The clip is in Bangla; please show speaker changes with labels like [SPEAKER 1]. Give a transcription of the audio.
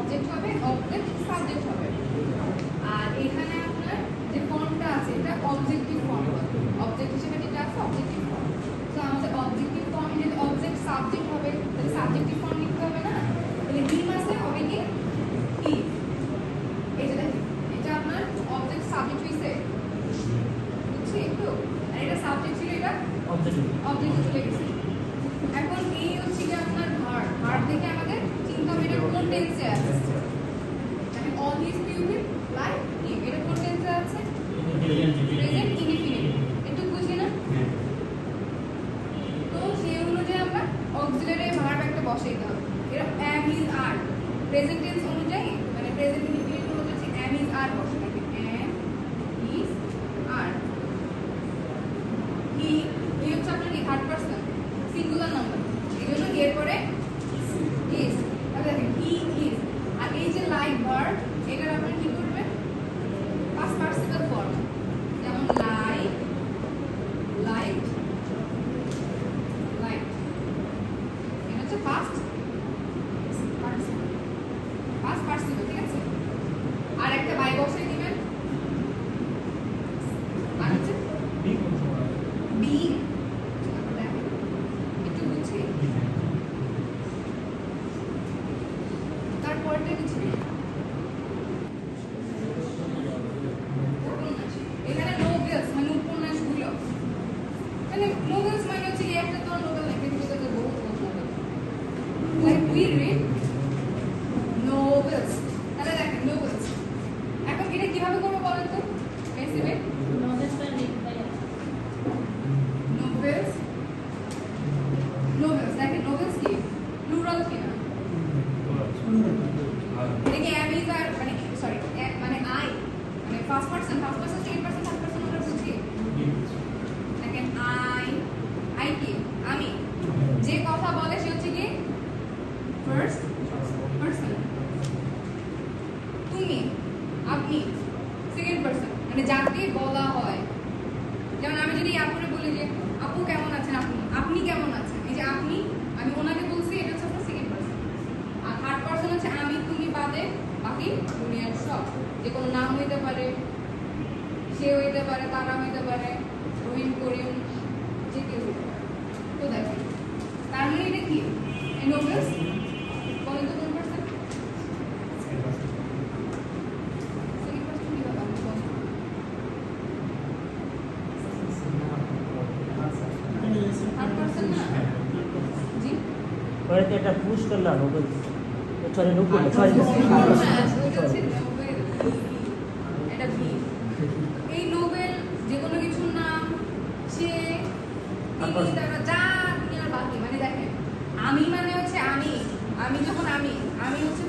[SPEAKER 1] অবজেক্ট হবে, অবজেক্ট সাবজেক্ট হবে। আর এখানে আপনার যে ফর্মটা আছে এটা অবজেক্টিভ ফর্ম, অবজেক্ট হিসেবে যেটা আছে অবজেক্টিভ ফর্ম। তো আমাদের অবজেক্টিভ ফর্ম যদি অবজেক্ট সাবজেক্ট হবে তাহলে সাবজেক্টিভ ফর্ম লিখতে হবে না, তাহলে হিম আছে হবে কি হি। এই যে দেখেন এটা আপনার অবজেক্ট সাবজেক্ট হইছে, বুঝছি একটু, আর এটা সাবজেক্ট ছিল, এটা অবজেক্ট চলে গেছে। এখন এই হচ্ছে কি আপনার ভার্ব, ভার্ব থেকে আমাদের চিন্তা হবে এটা কোন টেন্সে আছে। মানে all his pupil like him, এটা কোন টেন্সে আছে, প্রেজেন্ট ইনডিফিনিট। একটু বুঝি না? তো সেই অনুযায়ী আমরা অক্সিলারি ভার্ব একটা বসাইতে হবে। এটা am is are present tense অনুযায়ী, মানে প্রেজেন্ট ইনডিফিনিট হচ্ছে am is are বসাতে হবে। am is are হি, হি হচ্ছে আপনার কি থার্ড পারসন সিঙ্গুলার নাম্বার, এই জন্য এরপরে ইজ। তাহলে দেখেন হি ইজ, আর এই যে লাইক ভার্ব এটার আপনার কি করবেন পাস্ট পার্টিসিপল ফর্ম, যেমন লাইক, লাইক, লাইক, এটা হচ্ছে পাস্ট পার্টিসিপল, পাস্ট পার্টিসিপল, ঠিক আছে। আর একটা বাই বসাই দিবেন, আর হচ্ছে বি, একটু বুঝছি তারপরটা কিছু এখানে নোবেলস মানে উপন্যাসগুলো, মানে নোবেলস মানে হচ্ছে এই একটা তো নোবেল না, কিন্তু এটা তো বহু Nobel, like we read novels. তাহলে দেখেন নোবেলস, এখন এটা কিভাবে করবো বলেন তো পেন্সিলে, নোবেলস, নোবেলস দেখেন নোবেলস কি প্লুরাল কিনা, দেখি am is are মানে সরি মানে I মানে first person second person third person আমরা বুঝি। দেখেন I কি আমি, যে কথা বলে সে হচ্ছে কি ফার্স্ট পারসন, তুমি আপনি সেকেন্ড পারসন মানে যাকে বলা হয়। যেমন আমি যদি আপুরে বলি যে আপু কেমন আছেন, আপনি আপনি কেমন আছেন, এই যে আপনি আমি ওনাকে বলছি, এটা হচ্ছে আপনার সেকেন্ড পারসন। আর থার্ড পারসন হচ্ছে আমি তুমি বাদে বাকি দুনিয়ার সব, যে কোনো নাম হইতে পারে, সে হইতে পারে, তারা হইতে পারে, রহিম করিম, যে কেউ হইতে পারে। তো দেখেন তার মানে এটা কি নোবেলস বলেন তো কোন পারসন, সেকেন্ড পারসন কিভাবে আমি বলবো, থার্ড পারসন না জি
[SPEAKER 2] পরে একটা পুশ করলাম নোবেল, সরি নোবেল সরি
[SPEAKER 1] এটা ভি। এই নোবেল যে কোনো কিছুর নাম, সে, তিনি, তারা যা দুনিয়ার বাকি, মানে দেখেন আমি মানে হচ্ছে আমি যখন আমি হচ্ছে